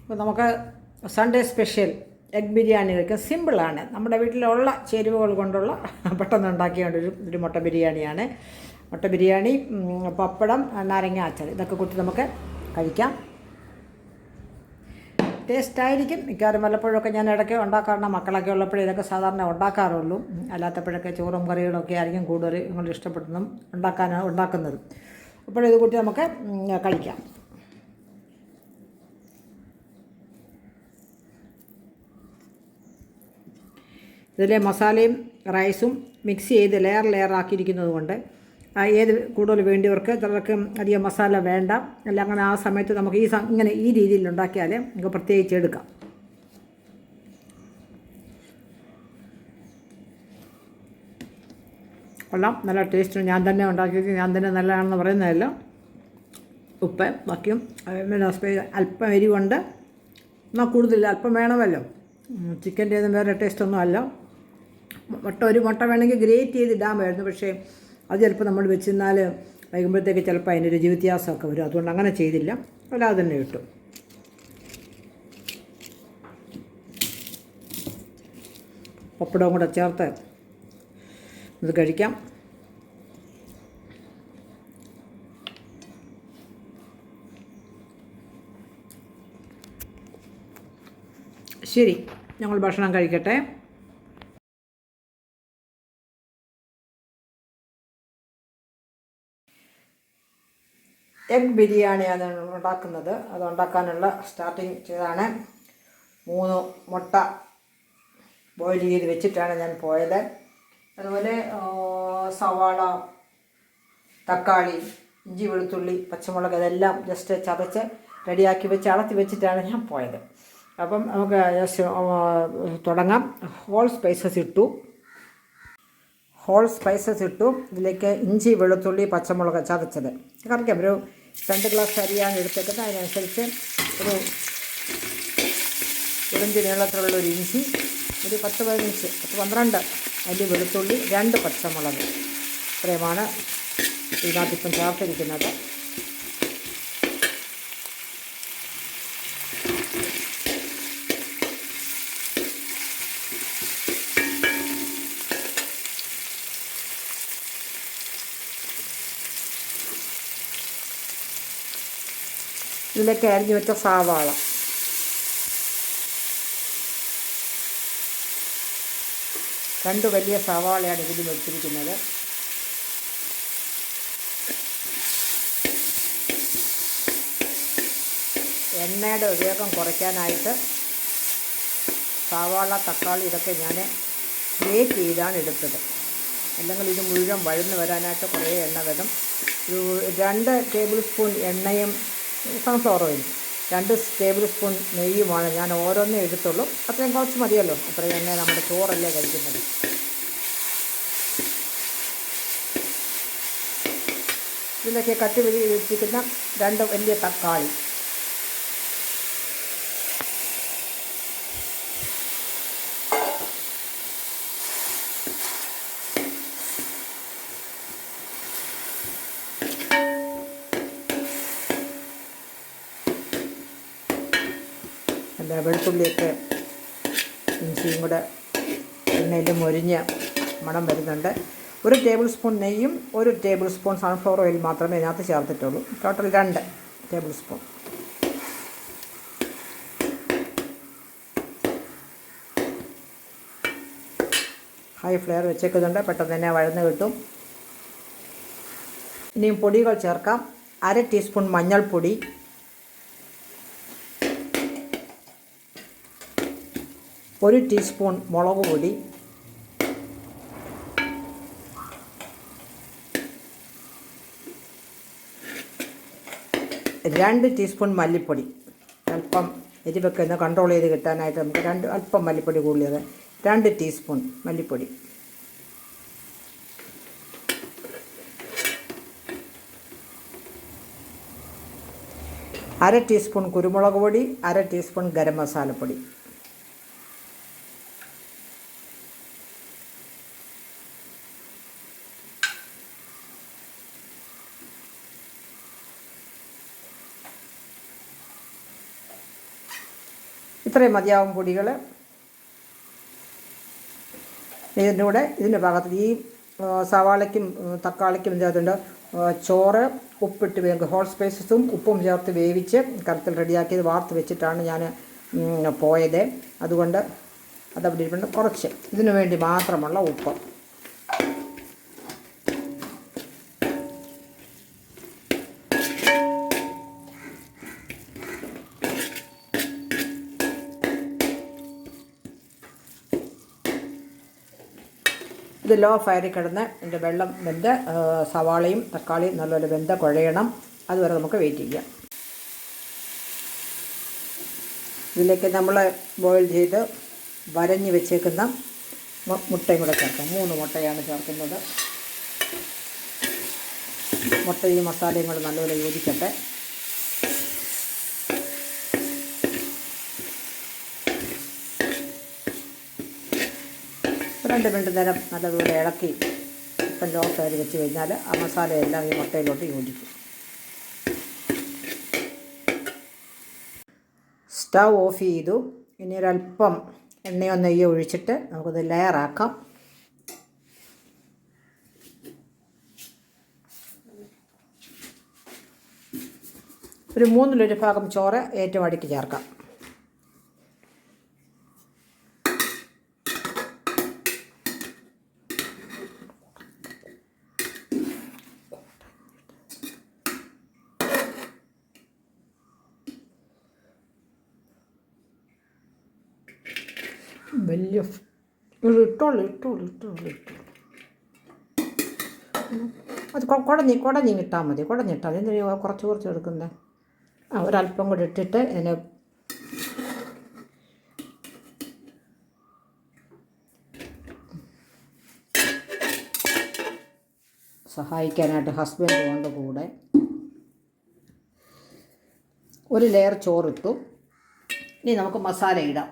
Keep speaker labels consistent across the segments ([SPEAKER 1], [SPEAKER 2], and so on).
[SPEAKER 1] അപ്പോൾ നമുക്ക് Sunday special egg biryani വയ്ക്കാൻ സിമ്പിളാണ്. നമ്മുടെ വീട്ടിലുള്ള ചേരുവകൾ കൊണ്ടുള്ള പെട്ടെന്ന് ഉണ്ടാക്കിയ ഒരു മുട്ട ബിരിയാണിയാണ്. മുട്ട ബിരിയാണി, പപ്പടം, നാരങ്ങ അച്ചാർ, ഇതൊക്കെ കൂട്ടി നമുക്ക് കഴിക്കാം. ടേസ്റ്റായിരിക്കും. മിക്കവാറും വല്ലപ്പോഴൊക്കെ ഞാൻ ഇടയ്ക്ക് ഉണ്ടാക്കാറുണ്ട്. മക്കളൊക്കെ ഉള്ളപ്പോഴേ ഇതൊക്കെ സാധാരണ ഉണ്ടാക്കാറുള്ളൂ. അല്ലാത്തപ്പോഴൊക്കെ ചോറും കറികളൊക്കെ ആയിരിക്കും കൂടുതൽ നിങ്ങൾ ഇഷ്ടപ്പെടുന്നതും ഉണ്ടാക്കുന്നത്. അപ്പോഴിത് കൂട്ടി നമുക്ക് കഴിക്കാം. ഇതിലെ മസാലയും റൈസും മിക്സ് ചെയ്ത് ലെയർ ആക്കിയിരിക്കുന്നത് കൊണ്ട് ഏത് കൂടുതൽ വേണ്ടിയവർക്ക് ചിലർക്ക് അധികം മസാല വേണ്ട, അല്ല അങ്ങനെ ആ സമയത്ത് നമുക്ക് ഈ രീതിയിൽ ഉണ്ടാക്കിയാൽ നമുക്ക് പ്രത്യേകിച്ച് എടുക്കാം. കൊള്ളാം, നല്ല ടേസ്റ്റ്. ഞാൻ തന്നെ ഉണ്ടാക്കിയത്, ഞാൻ തന്നെ നല്ലതാണെന്ന് പറയുന്നതല്ല. ഉപ്പ് ബാക്കിയും അല്പം എരിവുണ്ട്, എന്നാൽ കൂടുതലില്ല, അല്പം വേണമല്ലോ. ചിക്കൻ്റെ ഒന്നും വേറെ ടേസ്റ്റൊന്നും അല്ല. ഒരു മുട്ട വേണമെങ്കിൽ ഗ്രേറ്റ് ചെയ്ത് ഇടാമായിരുന്നു, പക്ഷേ അത് ചിലപ്പോൾ നമ്മൾ വെച്ചിരുന്നാൽ വൈകുമ്പോഴത്തേക്ക് ചിലപ്പോൾ അതിൻ്റെ രുചി വ്യത്യാസമൊക്കെ വരും. അതുകൊണ്ട് അങ്ങനെ ചെയ്തില്ല, അല്ലാതെ തന്നെ ഇട്ടു. പപ്പടവും കൂടെ ചേർത്ത് ഇത് കഴിക്കാം. ശരി, ഞങ്ങൾ ഭക്ഷണം കഴിക്കട്ടെ. എഗ് ബിരിയാണിയാണ് ഉണ്ടാക്കുന്നത്. അത് ഉണ്ടാക്കാനുള്ള സ്റ്റാർട്ടിങ് ചെയ്താണ്. 3 മുട്ട ബോയിൽ ചെയ്ത് വെച്ചിട്ടാണ് ഞാൻ പോയത്. അതുപോലെ സവാള, തക്കാളി, ഇഞ്ചി, വെളുത്തുള്ളി, പച്ചമുളക് ഇതെല്ലാം ജസ്റ്റ് ചതച്ച് റെഡിയാക്കി വെച്ച് അടത്തി വെച്ചിട്ടാണ് ഞാൻ പോയത്. അപ്പം നമുക്ക് ജസ്റ്റ് തുടങ്ങാം. ഹോൾ സ്പൈസസ് ഇട്ടു. ഇതിലേക്ക് ഇഞ്ചി, വെളുത്തുള്ളി, പച്ചമുളക് ചതച്ചത് കറിക്കാം. ഒരു 2 ഗ്ലാസ് അരിയാണ് എടുത്തേക്കുന്നത്. അതിനനുസരിച്ച് ഒരു 1 ഇഞ്ച് നീളത്തിലുള്ളൊരു ഇഞ്ചി, ഒരു 10-12 അല്ലി വെളുത്തുള്ളി, 2 പച്ചമുളക്, ഇത്രയുമാണ് ഇതിനകത്തിപ്പം ചേർത്തിരിക്കുന്നത്. ഇതിലേക്ക് അരിഞ്ഞു വെച്ച സവാള, രണ്ട് വലിയ സവാളയാണ് ഇതിൽ വെച്ചിരിക്കുന്നത്. എണ്ണയുടെ ഉപയോഗം കുറയ്ക്കാനായിട്ട് സവാള, തക്കാളി ഇതൊക്കെ ഞാൻ ഗ്രേറ്റ് ചെയ്താണ് എടുത്തത്. അല്ലെങ്കിൽ ഇത് മുഴുവൻ വഴന്ന് വരാനായിട്ട് കുറേ എണ്ണ വരും. ഒരു 2 ടേബിൾ സ്പൂൺ എണ്ണയും സൺഫ്ലവർ ഓയിലും 2 ടേബിൾ സ്പൂൺ നെയ്യുമാണ് ഞാൻ ഓരോന്നേ എടുത്തുള്ളൂ. അത്രയും കുറച്ച് മതിയല്ലോ, അത്രയും എണ്ണ നമ്മുടെ ചോറല്ലേ കഴിക്കുന്നത്. ഇതിലൊക്കെ കട്ടി വെച്ചിരിക്കുന്ന 2 വലിയ തക്കാളി, വെളുത്തുള്ളിയൊക്കെ ഇഞ്ചിയും കൂടെ എണ്ണയിൽ മൊരിഞ്ഞ് മണം വരുന്നുണ്ട്. 1 ടേബിൾ സ്പൂൺ നെയ്യും 1 ടേബിൾ സ്പൂൺ സൺഫ്ലവർ ഓയിൽ മാത്രമേ ഇതിനകത്ത് ചേർത്തിട്ടുള്ളൂ. Total 2 tablespoon. High flare വെച്ചേക്കുന്നുണ്ട്, പെട്ടെന്ന് തന്നെ വഴന്ന് കിട്ടും. ഇനിയും പൊടികൾ ചേർക്കാം. 1/2 ടീസ്പൂൺ മഞ്ഞൾപ്പൊടി, 1 ടീസ്പൂൺ മുളക് പൊടി, 2 ടീസ്പൂൺ മല്ലിപ്പൊടി. അല്പം എരിവൊക്കെ ഒന്ന് കൺട്രോൾ ചെയ്ത് കിട്ടാനായിട്ട് നമുക്ക് അല്പം മല്ലിപ്പൊടി കൂടുതൽ, 2 ടീസ്പൂൺ മല്ലിപ്പൊടി. അര ടീസ്പൂൺ കുരുമുളക് പൊടി, 1/2 ടീസ്പൂൺ ഗരം മസാലപ്പൊടി. ഇത്രയും മതിയാവും പൊടികൾ. ഇതിൻ്റെ ഭാഗത്ത് ഈ സവാളയ്ക്കും തക്കാളിക്കും ഇതിനകത്തുണ്ട് ചോറ് ഉപ്പിട്ട് ഹോൾ സ്പൈസസും ഉപ്പും ചേർത്ത് വേവിച്ച് കറുത്തിൽ റെഡിയാക്കിയത് വാർത്ത് വെച്ചിട്ടാണ് ഞാൻ പോയത്. അതുകൊണ്ട് അതവിടെ ഇരിപ്പുണ്ട്. കുറച്ച് ഇതിനു വേണ്ടി മാത്രമുള്ള ഉപ്പ്. ഇത് ലോ ഫയറിൽ കിടന്ന് ഇതിൻ്റെ വെള്ളം വെന്ത് സവാളയും തക്കാളിയും നല്ലപോലെ വെന്ത് കുഴയണം. അതുവരെ നമുക്ക് വെയിറ്റ് ചെയ്യാം. ഇതിലേക്ക് നമ്മൾ ബോയിൽ ചെയ്ത് വരഞ്ഞ് വെച്ചേക്കുന്ന മുട്ടയും കൂടെ ചേർക്കാം. 3 മുട്ടയാണ് ചേർക്കുന്നത്. മുട്ടയും മസാലയും കൂടെ നല്ലപോലെ യോജിക്കട്ടെ. രണ്ട് മിനിറ്റ് നേരം നല്ലതുപോലെ ഇളക്കി ഇപ്പം ലോ ഫ്ലെയിമിൽ വെച്ച് കഴിഞ്ഞാൽ ആ മസാലയെല്ലാം ഈ മുട്ടയിലോട്ട് യോജിക്കും. സ്റ്റൗ ഓഫ് ചെയ്തു. ഇനി ഒരല്പം എണ്ണയോ നെയ്യോ ഒഴിച്ചിട്ട് നമുക്കത് ലെയറാക്കാം. ഒരു 1/3 ഭാഗം ചോറ് ഏറ്റവും അടിക്ക് ചേർക്കാം. വലിയ ഇട്ടോളൂ. അത് കുടഞ്ഞിട്ടാൽ മതി. കുടഞ്ഞിട്ടാൽ എന്തിനാ കുറച്ച് എടുക്കുന്നത്? ഒരല്പം കൂടി ഇട്ടിട്ട് അതിനെ സഹായിക്കാനായിട്ട് ഹസ്ബൻഡ് കൊണ്ട് കൂടെ ഒരു ലെയർ ചോറിട്ടു. ഇനി നമുക്ക് മസാല ഇടാം.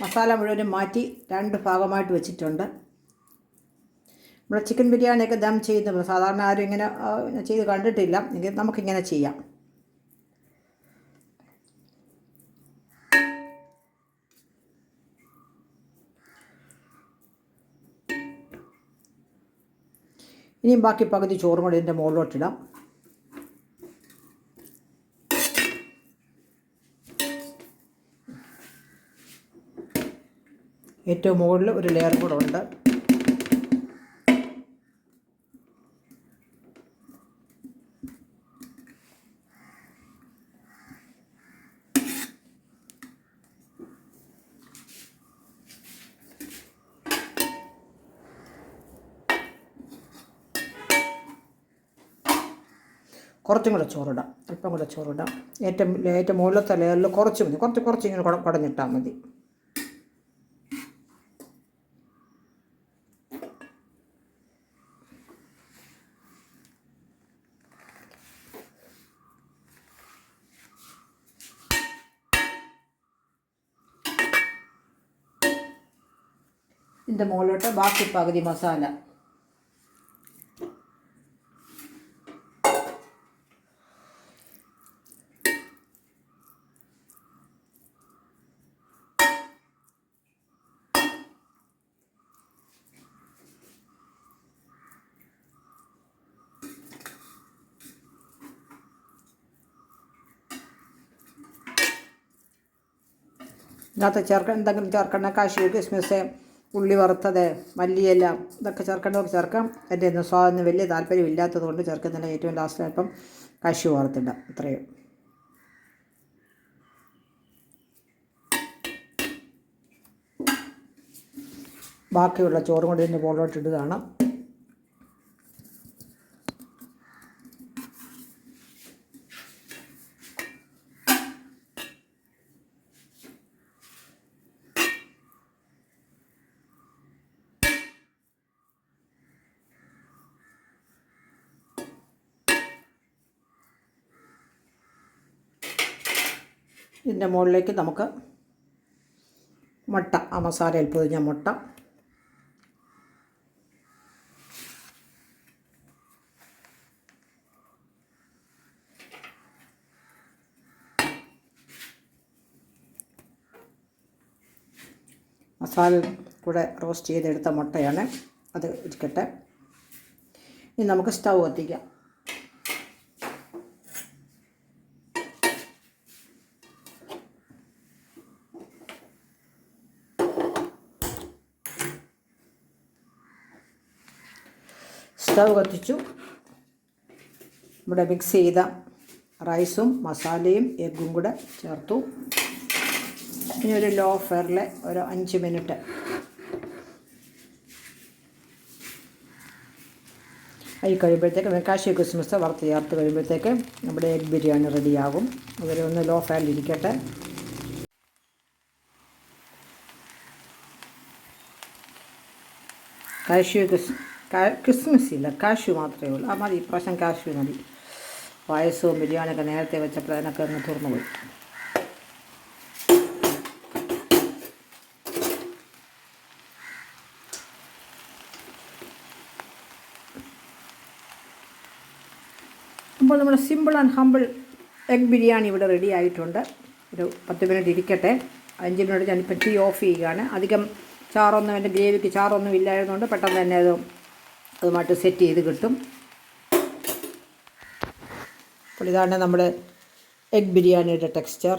[SPEAKER 1] മസാല മുഴുവനും മാറ്റി 2 ഭാഗമായിട്ട് വെച്ചിട്ടുണ്ട്. നമ്മൾ ചിക്കൻ ബിരിയാണിയൊക്കെ ദം ചെയ്യുന്നത് സാധാരണ ആരും ഇങ്ങനെ ചെയ്ത് കണ്ടിട്ടില്ല. എങ്കിൽ നമുക്കിങ്ങനെ ചെയ്യാം. ഇനിയും ബാക്കി പകുതി ചോറും കൂടി ഇതിൻ്റെ മുകളിലോട്ടിടാം. ഏറ്റവും മുകളിൽ ഒരു ലെയർ കൂടെ ഉണ്ട്. കുറച്ചും കൂടെ ചോറിടാം. അല്പം കൂടെ ചോറിടാം. ഏറ്റവും മുകളിലത്തെ ലെയറിൽ കുറച്ച് മതി. കുറച്ച് ഇങ്ങനെ കുടഞ്ഞിട്ടാൽ മതി. ഇതിൻ്റെ മുകളിലോട്ട് ബാക്കി പകുതി മസാല. ഇതിനകത്ത് എന്തെങ്കിലും ചേർക്കണ കാഷ്യൂ, കിസ്മിസ്, ഉള്ളി വറുത്തത്, മല്ലിയില ഇതൊക്കെ ചേർക്കേണ്ടവർക്ക് ചേർക്കാം. എൻ്റെ ഒന്നും സ്വാദൊന്നും വലിയ താല്പര്യമില്ലാത്തത് കൊണ്ട് ചേർക്കുന്നില്ല. ഏറ്റവും ലാസ്റ്റ് അല്പം കാഷ്യൂ വറുത്തിടാം. ഇത്രയും. ബാക്കിയുള്ള ചോറും കൂടി ഇതിൻ്റെ മുകളിലോട്ട് ഇടുകയാണ്. ഇതിൻ്റെ മുകളിലേക്ക് നമുക്ക് മുട്ട, ആ മസാലയിൽ പൊതിഞ്ഞ മുട്ട മസാല കൂടെ റോസ്റ്റ് ചെയ്തെടുത്ത മുട്ടയാണ്. അത് ഇരിക്കട്ടെ. ഇനി നമുക്ക് സ്റ്റൗ കത്തിക്കാം. സ്റ്റൗ കത്തിച്ചു. ഇവിടെ മിക്സ് ചെയ്ത റൈസും മസാലയും എഗ്ഗും കൂടെ ചേർത്തു. ഇനി ഒരു ലോ ഫ്ലെയറിൽ ഒരു 5 മിനിറ്റ് ആയി കഴിയുമ്പോഴത്തേക്ക് കാഷ്യൂ കിസ്മിസ് വറുത്ത് ചേർത്ത് കഴിയുമ്പോഴത്തേക്ക് നമ്മുടെ എഗ് ബിരിയാണി റെഡിയാകും. അതുവരെ ഒന്ന് ലോ ഫ്ലെയറിൽ ഇരിക്കട്ടെ. കിസ്മിസ് ഇല്ല, കാഷ്യൂ മാത്രമേ ഉള്ളൂ. മതി, ഇപ്രാവശ്യം കാഷ്യൂ മതി. പായസവും ബിരിയാണിയൊക്കെ നേരത്തെ വെച്ചപ്പോൾ അതിനൊക്കെ ഒന്ന് തുറന്നു പോയി. അപ്പോൾ നമ്മുടെ simple and humble egg biryani ഇവിടെ റെഡി ആയിട്ടുണ്ട്. ഒരു 10 മിനിറ്റ് ഇരിക്കട്ടെ. 5 മിനിറ്റ് ഞാനിപ്പോൾ തീ ഓഫ് ചെയ്യുകയാണ്. അധികം ചാറൊന്നും, എൻ്റെ ഗ്രേവിക്ക് ചാറൊന്നും ഇല്ലായിരുന്നുകൊണ്ട് പെട്ടെന്ന് തന്നെ അതുമായിട്ട് സെറ്റ് ചെയ്ത് കിട്ടും. അപ്പോൾ ഇതാണ് നമ്മുടെ എഗ് ബിരിയാണിയുടെ ടെക്സ്ചർ.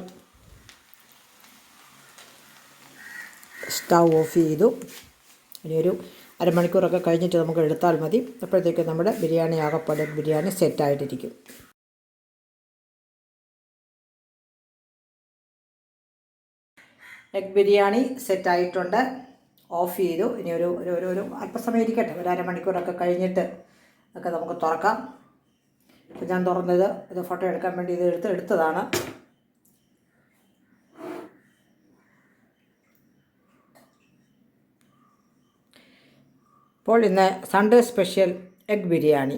[SPEAKER 1] സ്റ്റൗ ഓഫ് ചെയ്തു. ഇനി ഒരു അരമണിക്കൂറൊക്കെ കഴിഞ്ഞിട്ട് നമുക്ക് എടുത്താൽ മതി. അപ്പോഴത്തേക്ക് നമ്മുടെ ബിരിയാണി ആകപ്പാടെ എഗ് ബിരിയാണി സെറ്റായിട്ടിരിക്കും. എഗ് ബിരിയാണി സെറ്റായിട്ടുണ്ട്. ഓഫ് ചെയ്തു. ഇനി ഒരു അല്പസമയം ഇരിക്കട്ടെ. ഒരു അരമണിക്കൂറൊക്കെ കഴിഞ്ഞിട്ട് ഒക്കെ നമുക്ക് തുറക്കാം. അപ്പോൾ ഞാൻ തുറന്നത് ഇത് ഫോട്ടോ എടുക്കാൻ വേണ്ടി ഇത് എടുത്തതാണ്. അപ്പോൾ ഇന്ന് സൺഡേ സ്പെഷ്യൽ എഗ് ബിരിയാണി.